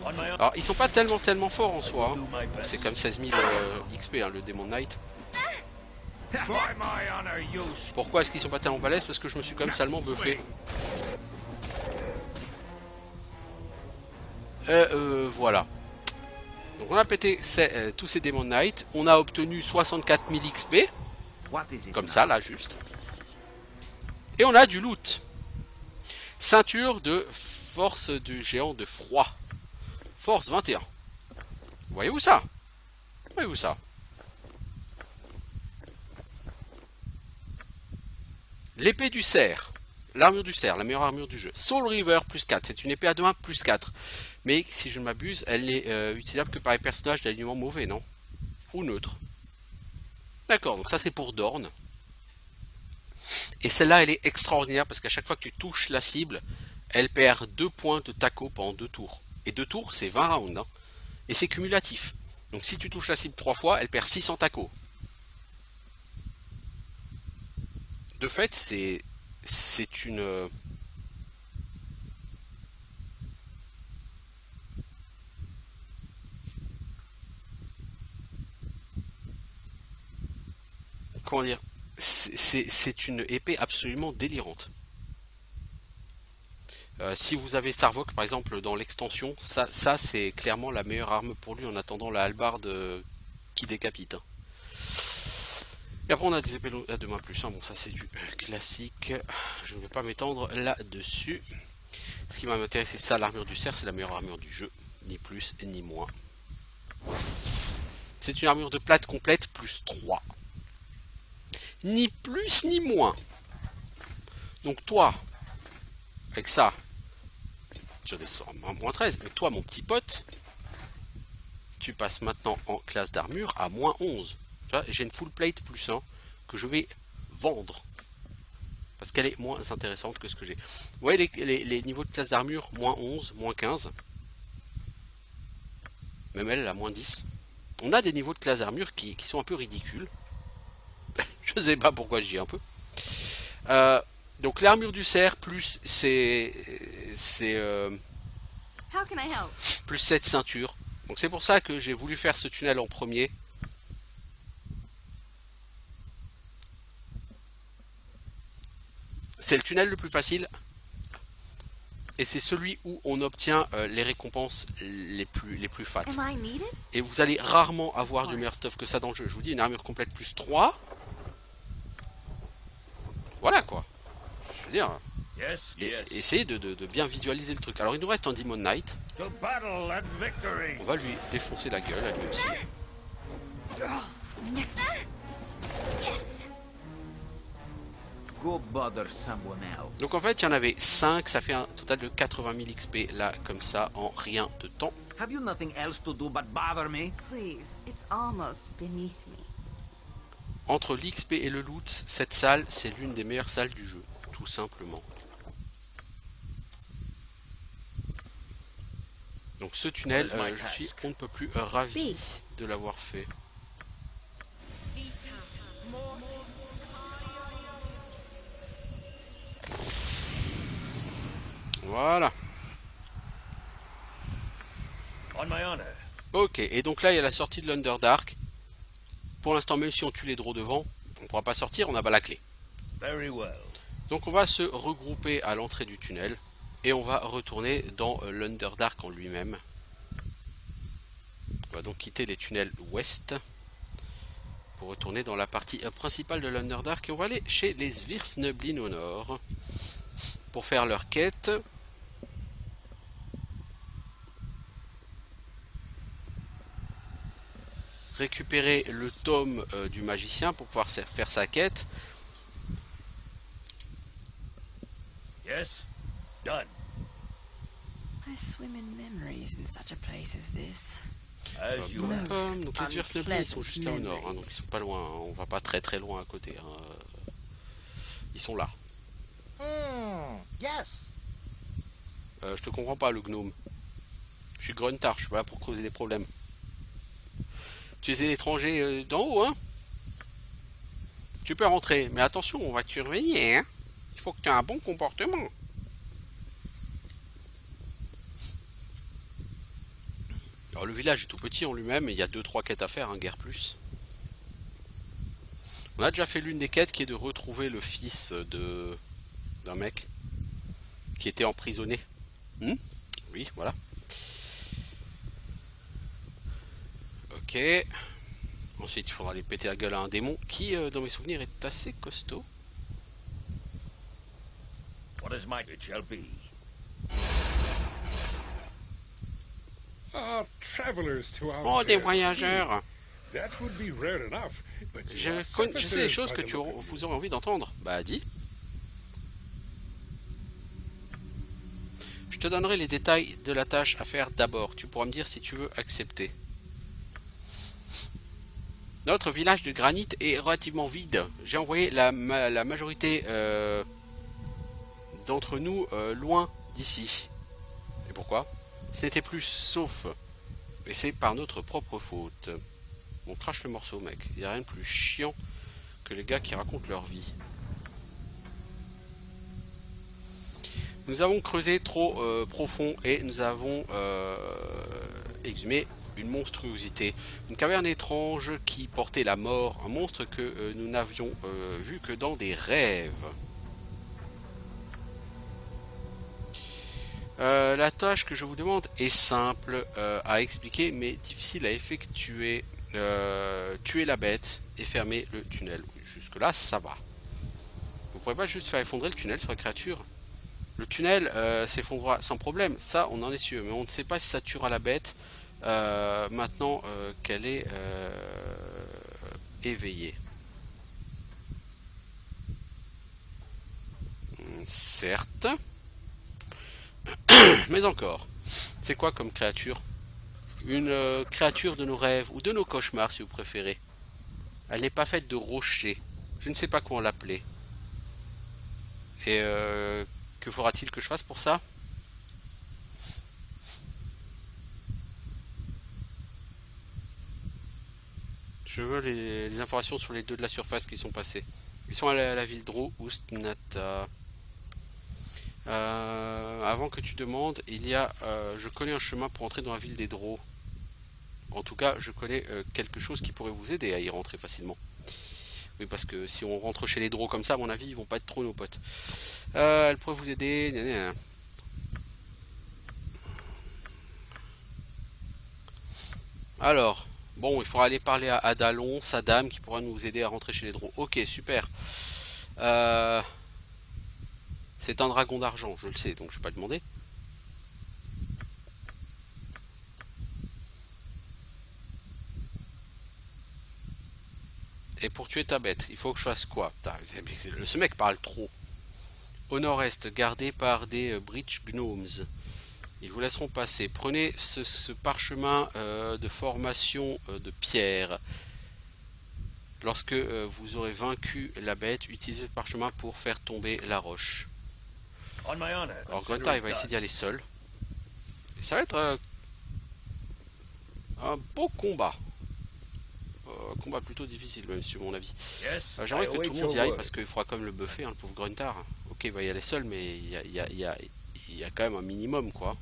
On my honor, Alors ils sont pas tellement forts en soi. do Hein. my best. C'est comme 16 000 XP, hein, le Demon Knight. By my honor, you Pourquoi est-ce qu'ils sont pas tellement balèzes? Parce que je me suis quand même salement buffé. Voilà. Donc on a pété tous ces Demon Knights. On a obtenu 64 000 XP. What is it Comme now? ça, là, juste. Et on a du loot. Ceinture de force du géant de froid. Force 21. Voyez-vous ça? Voyez-vous ça? L'épée du cerf. L'armure du cerf, la meilleure armure du jeu. Soul River, plus 4. C'est une épée à deux mains, plus 4. Mais si je ne m'abuse, elle n'est utilisable que par les personnages d'alignement mauvais, non? Ou neutre. D'accord, donc ça c'est pour Dorn. Et celle-là, elle est extraordinaire parce qu'à chaque fois que tu touches la cible, elle perd 2 points de taco pendant 2 tours. Et 2 tours, c'est 20 rounds. Hein. Et c'est cumulatif. Donc si tu touches la cible 3 fois, elle perd 600 taco. De fait, c'est une... Comment dire? C'est une épée absolument délirante. Si vous avez Sarvok par exemple dans l'extension, ça c'est clairement la meilleure arme pour lui en attendant la hallebarde qui décapite. Hein. Et après on a des épées à 2 mains plus 1, bon ça c'est du classique, je ne vais pas m'étendre là-dessus. Ce qui va m'intéresser, c'est ça, l'armure du cerf, c'est la meilleure armure du jeu, ni plus ni moins. C'est une armure de plate complète plus 3. Ni plus ni moins. Donc toi, avec ça, je descends à moins 13. Mais toi, mon petit pote, tu passes maintenant en classe d'armure à moins 11. J'ai une full plate plus 1 que je vais vendre. Parce qu'elle est moins intéressante que ce que j'ai. Vous voyez les niveaux de classe d'armure, moins 11, moins 15. Même elle a moins 10. On a des niveaux de classe d'armure qui sont un peu ridicules. Je sais pas pourquoi je dis un peu. Donc l'armure du cerf plus c'est plus 7 ceintures. Donc c'est pour ça que j'ai voulu faire ce tunnel en premier. C'est le tunnel le plus facile. Et c'est celui où on obtient les récompenses les plus fat. Et vous allez rarement avoir du meilleur stuff que ça dans le jeu. Je vous dis, une armure complète plus 3. Voilà quoi. Je veux dire, Yes, yes. essayez de bien visualiser le truc. Alors il nous reste un Demon Knight. To battle and victory. On va lui défoncer la gueule à lui aussi. Go bother someone else. Donc en fait il y en avait 5, ça fait un total de 80 000 XP là comme ça en rien de temps. Have you nothing else to do but bother me? Please, it's almost beneath me. Entre l'XP et le loot, cette salle c'est l'une des meilleures salles du jeu, tout simplement. Donc ce tunnel, je suis on ne peut plus ravi de l'avoir fait. Voilà. On my honor. Ok, et donc là il y a la sortie de l'Underdark. Pour l'instant, même si on tue les draws devant, on ne pourra pas sortir, on n'a pas la clé. Very well. Donc on va se regrouper à l'entrée du tunnel. Et on va retourner dans l'Underdark en lui-même. On va donc quitter les tunnels ouest. Pour retourner dans la partie principale de l'Underdark. Et on va aller chez les Svirfneblin au nord. Pour faire leur quête. Récupérer le tome du magicien pour pouvoir faire sa quête. Yes. Done. I swim in memories in such a place as this. As you ask. Donc les Svirfneblin ils sont juste là au nord, hein, donc ils sont pas loin, hein, on va pas très loin à côté. Hein. Ils sont là. Yes. Je te comprends pas le gnome. Je suis Gruntar, je suis pas là pour causer des problèmes. Tu es un étranger d'en haut, hein? Tu peux rentrer, mais attention, on va te surveiller, hein? Il faut que tu aies un bon comportement. Alors le village est tout petit en lui-même, et il y a 2-3 quêtes à faire, hein, guère plus. On a déjà fait l'une des quêtes qui est de retrouver le fils d'un mec qui était emprisonné. Oui, voilà. Ok. Ensuite, il faudra aller péter la gueule à un démon qui, dans mes souvenirs, est assez costaud. What is my it shall be. Ah, travelers to our Oh, des fair voyageurs! That would be rare enough, but you are Je sais des choses que servitors by the look of vous aurez envie d'entendre. Bah, dis. Je te donnerai les détails de la tâche à faire d'abord. Tu pourras me dire si tu veux accepter. Notre village de granit est relativement vide. J'ai envoyé la majorité d'entre nous loin d'ici. Et pourquoi? Ce n'était plus sauf. Et c'est par notre propre faute. On crache le morceau, mec. Il n'y a rien de plus chiant que les gars qui racontent leur vie. Nous avons creusé trop profond et nous avons exhumé une monstruosité. Une caverne étrange qui portait la mort. Un monstre que nous n'avions vu que dans des rêves. La tâche que je vous demande est simple à expliquer mais difficile à effectuer. Tuer la bête et fermer le tunnel. Jusque là ça va. Vous pourrez pas juste faire effondrer le tunnel sur la créature. Le tunnel s'effondrera sans problème, ça on en est sûr, mais on ne sait pas si ça tuera la bête maintenant qu'elle est éveillée. Certes. Mais encore, c'est quoi comme créature? Une créature de nos rêves, ou de nos cauchemars si vous préférez. Elle n'est pas faite de rochers. Je ne sais pas comment l'appeler. Et que faudra-t-il que je fasse pour ça? Je veux les informations sur les deux de la surface qui sont passés. Ils sont à la ville Dro Ustnata. Avant que tu demandes, il y a, je connais un chemin pour entrer dans la ville des Dro. En tout cas, je connais quelque chose qui pourrait vous aider à y rentrer facilement. Oui, parce que si on rentre chez les Dro comme ça, à mon avis, ils vont pas être trop nos potes. Elle pourrait vous aider. Alors, bon, il faudra aller parler à Adalon, sa dame, qui pourra nous aider à rentrer chez les Dro. Ok, super. C'est un dragon d'argent, je le sais, donc je vais pas demander. Et pour tuer ta bête, il faut que je fasse quoi? Ce mec parle trop. Au nord-est, gardé par des Breach Gnomes. Ils vous laisseront passer. Prenez ce parchemin de formation de pierre. Lorsque vous aurez vaincu la bête, utilisez le parchemin pour faire tomber la roche. Alors Gruntar, il va essayer d'y aller seul. Et ça va être un beau combat. Un combat plutôt difficile, même si mon avis. J'aimerais que tout le monde y aille parce qu'il faudra quand même le buffer, hein, le pauvre Gruntar. Ok, il va y aller seul, mais il y a quand même un minimum quoi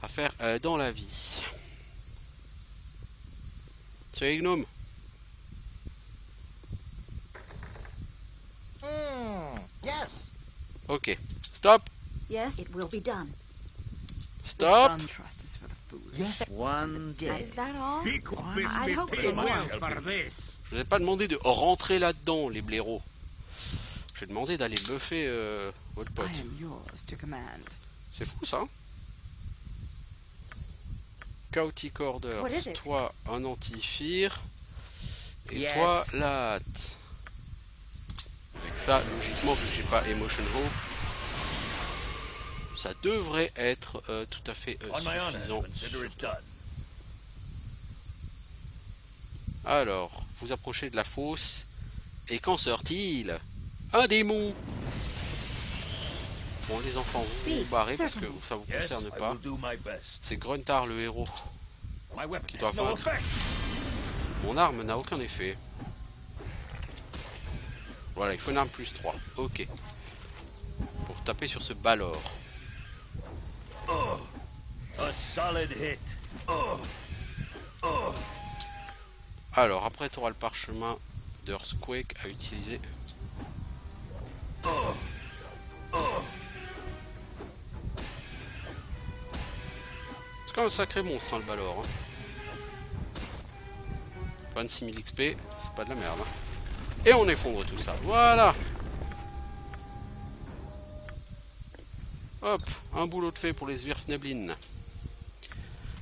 à faire dans la vie. Salut Gnome. Yes. Ok, stop. Yes, it will be done. Stop. Don't trust us for the foolish. Yes. One day. Is that all? Big I'd business hope pay so. well for this. Je vous ai pas demandé de rentrer là-dedans, les blaireaux. J'ai demandé d'aller buffer votre pote. I am yours to command. C'est fou ça. Chaotic Order. What is it? Toi un anti-fear. Et Yes. toi la hâte. Avec ça, logiquement, vu que j'ai pas Emotion Hope, ça devrait être tout à fait suffisant. Alors, vous approchez de la fosse. Et qu'en sort-il? Un démon. Bon, les enfants, vous vous barrez parce que ça vous concerne pas. C'est Gruntar le héros qui doit vaincre. Mon arme n'a aucun effet. Voilà, il faut une arme plus 3. Ok. Pour taper sur ce Balor. A solid hit. Alors, après, tu auras le parchemin d'Earthquake à utiliser. C'est quand même un sacré monstre, hein, le Balor. Hein. 26 000 XP, c'est pas de la merde. Hein. Et on effondre tout ça. Voilà. Hop, un boulot de fait pour les Svirfneblin.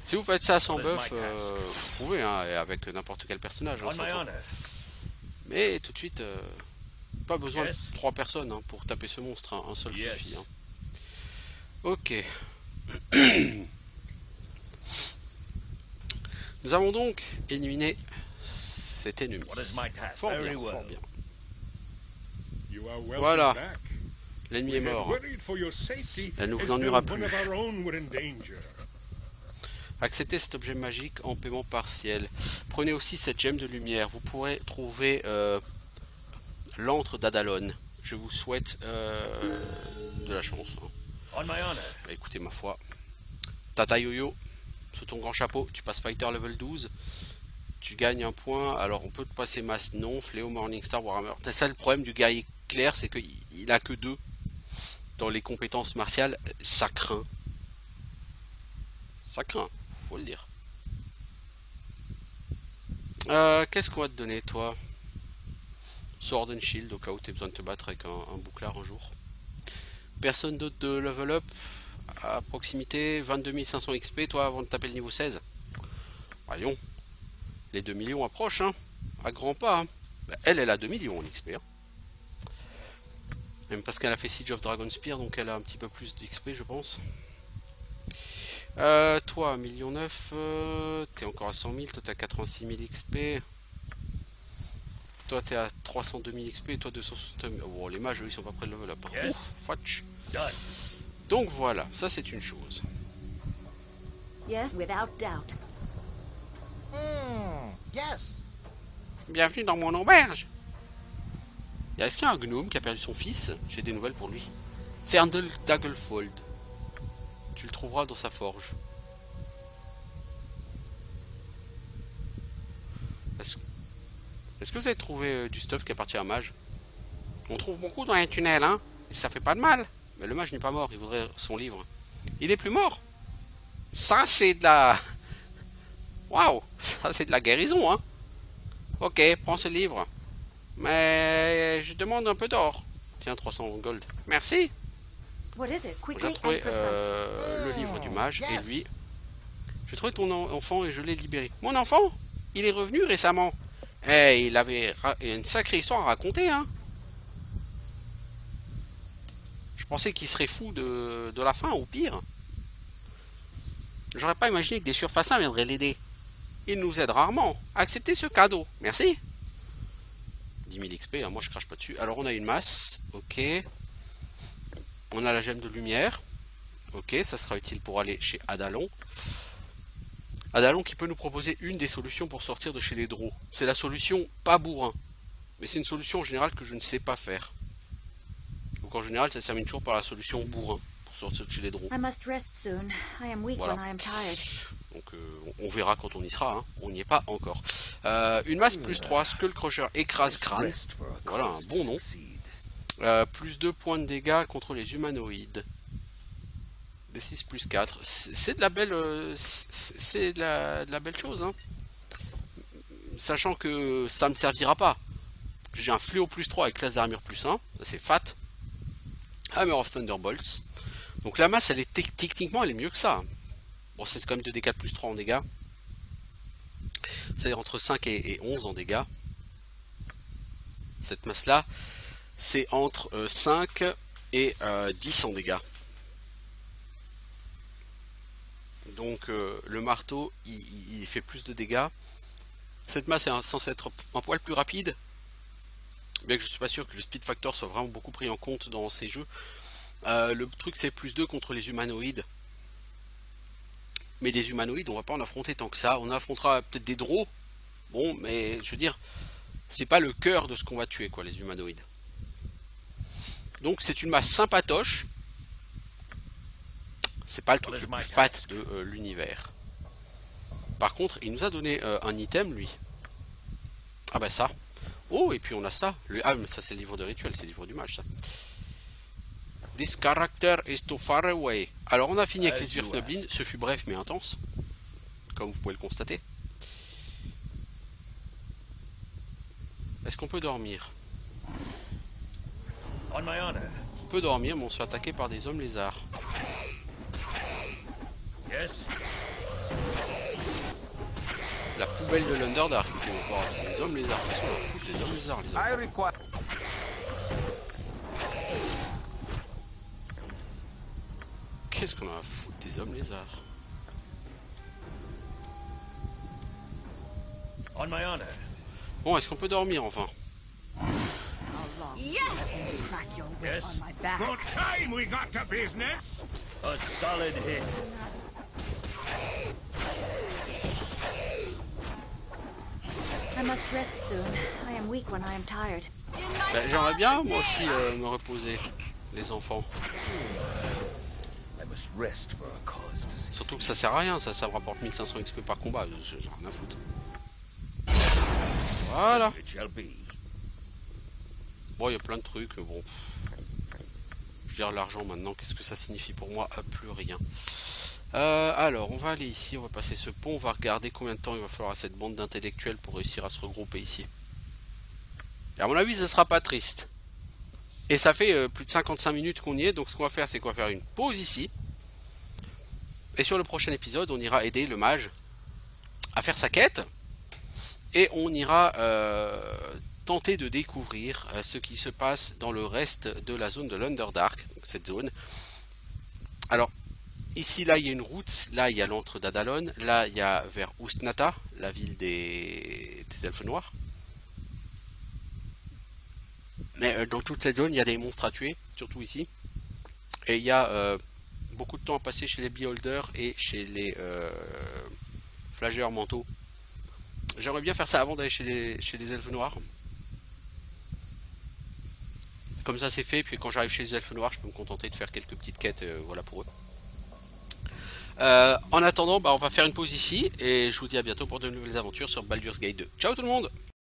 Si vous faites ça sans buff, vous pouvez, hein, et avec n'importe quel personnage. Hein, mais tout de suite, pas besoin de 3 personnes hein, pour taper ce monstre. Hein, un seul suffit. Hein. Ok. Nous avons donc éliminé cet ennemi. Fort bien, fort bien. Voilà. L'ennemi est mort. Elle ne vous ennuiera plus. Acceptez cet objet magique en paiement partiel. Prenez aussi cette gemme de lumière. Vous pourrez trouver l'antre d'Adalon. Je vous souhaite de la chance. Hein. Bah, écoutez, ma foi. Tata Yo-Yo, sous ton grand chapeau, tu passes Fighter level 12. Tu gagnes un point. Alors, on peut te passer Masse, non. Fléau, Morningstar, Warhammer. C'est ça le problème du guerrier clair, c'est qu'il a que 2 dans les compétences martiales. Ça craint. Ça craint, faut le dire. Qu'est-ce qu'on va te donner, toi? Sword and Shield, au cas où tu as besoin de te battre avec un bouclard un jour. Personne d'autre de level up à proximité, 22 500 XP, toi, avant de taper le niveau 16. Voyons, les 2 millions approchent, hein, à grands pas. Hein. Bah, elle a 2 millions en XP. Hein. Même parce qu'elle a fait Siege of Dragonspear, donc elle a un petit peu plus d'XP, je pense. Toi, 1,9 million, t'es encore à 100 000, toi t'es à 86 000 XP. Toi t'es à 302 000 XP, et toi 260 000. Oh, les mages, eux, ils sont pas près de level up. Fudge. Donc voilà, ça c'est une chose. Yes, without doubt. Yes. Bienvenue dans mon auberge. Est-ce qu'il y a un gnome qui a perdu son fils? J'ai des nouvelles pour lui. Ferndel Dagglefold. Tu le trouveras dans sa forge. Est-ce que vous avez trouvé du stuff qui appartient à un mage? On trouve beaucoup dans les tunnels, hein? Et ça fait pas de mal. Mais le mage n'est pas mort, il voudrait son livre. Il est plus mort. Ça, c'est de la... Waouh! Ça, c'est de la guérison, hein? Ok, prends ce livre. Mais je demande un peu d'or. Tiens, 300 gold. Merci. J'ai trouvé le livre du mage et lui. J'ai trouvé ton enfant et je l'ai libéré. Mon enfant? Il est revenu récemment. Eh, il avait une sacrée histoire à raconter, hein. Je pensais qu'il serait fou de la faim, ou pire. J'aurais pas imaginé que des surfaçins viendraient l'aider. Il nous aide rarement. Acceptez ce cadeau. Merci. 10 000 XP, hein, moi je crache pas dessus. Alors on a une masse, ok. On a la gemme de lumière. Ok, ça sera utile pour aller chez Adalon. Adalon qui peut nous proposer une des solutions pour sortir de chez les Drow. C'est la solution pas bourrin. Mais c'est une solution en général que je ne sais pas faire. Donc en général ça se termine toujours par la solution bourrin pour sortir de chez les Drow. Voilà. Donc on verra quand on y sera, hein. On n'y est pas encore. Une masse plus 3, Skull Crusher écrase crâne. Voilà un bon nom. Plus 2 points de dégâts contre les humanoïdes. D6 plus 4. C'est de la belle c'est de la belle chose, hein. Sachant que ça me servira pas. J'ai un fléau plus 3 avec classe d'armure plus 1. Ça c'est fat. Hammer of Thunderbolts. Donc la masse elle est techniquement elle est mieux que ça. Bon c'est quand même 2d4 plus 3 en dégâts. C'est-à-dire entre 5 et 11 en dégâts. Cette masse là c'est entre 5 et 10 en dégâts. Donc le marteau il fait plus de dégâts. Cette masse est censée être un poil plus rapide, bien que je suis pas sûr que le speed factor soit vraiment beaucoup pris en compte dans ces jeux. Le truc c'est plus 2 contre les humanoïdes. Mais les humanoïdes on va pas en affronter tant que ça. On affrontera peut-être des Drow. Bon mais je veux dire c'est pas le cœur de ce qu'on va tuer quoi, les humanoïdes. Donc c'est une masse sympatoche. C'est pas le truc le plus fat de l'univers. Par contre, il nous a donné un item, lui. Ah bah ça. Oh, et puis on a ça. Ah, mais ça c'est le livre de rituel, c'est le livre du mage, ça. This character is too far away. Alors on a fini avec les Svirfneblin. Ce fut bref mais intense. Comme vous pouvez le constater. Est-ce qu'on peut dormir? On my honor. On peut dormir, mais on se fait attaquer par des hommes lézards. Yes. La poubelle de l'Underdark, c'est encore des hommes lézards. Qu'est-ce qu'on a à foutre des hommes lézards, les I enfants? require. Qu'est-ce qu'on a à foutre des hommes lézards? On my honor. Bon, est-ce qu'on peut dormir enfin? Yes! Crack your whip Yes. on my back. Good time we got to business. A solid hit. I must rest soon. I am weak when I am tired. Ben, j'aimerais bien moi aussi me reposer, les enfants. I must rest for a cause to succeed. Surtout que ça sert à rien, ça me rapporte 1500 XP par combat, j'ai rien à foutre. Voilà. It shall be. Bon, il y a plein de trucs, mais bon. Je veux dire, l'argent maintenant, qu'est-ce que ça signifie pour moi? Plus rien. Alors, on va aller ici, on va passer ce pont, on va regarder combien de temps il va falloir à cette bande d'intellectuels pour réussir à se regrouper ici. Et à mon avis, ça sera pas triste. Et ça fait plus de 55 minutes qu'on y est, donc ce qu'on va faire, c'est qu'on va faire une pause ici. Et sur le prochain épisode, on ira aider le mage à faire sa quête. Et on ira tenter de découvrir ce qui se passe dans le reste de la zone de l'Underdark, donc cette zone. Alors, ici, là, il y a une route, là, il y a l'antre d'Adalon, là, il y a vers Ustnata, la ville des elfes noirs. Mais dans toute cette zone, il y a des monstres à tuer, surtout ici. Et il y a beaucoup de temps à passer chez les Beholders et chez les flageurs mentaux. J'aimerais bien faire ça avant d'aller chez les elfes noirs. Comme ça c'est fait, puis quand j'arrive chez les elfes noirs, je peux me contenter de faire quelques petites quêtes, voilà pour eux. En attendant, on va faire une pause ici, et je vous dis à bientôt pour de nouvelles aventures sur Baldur's Gate 2. Ciao tout le monde!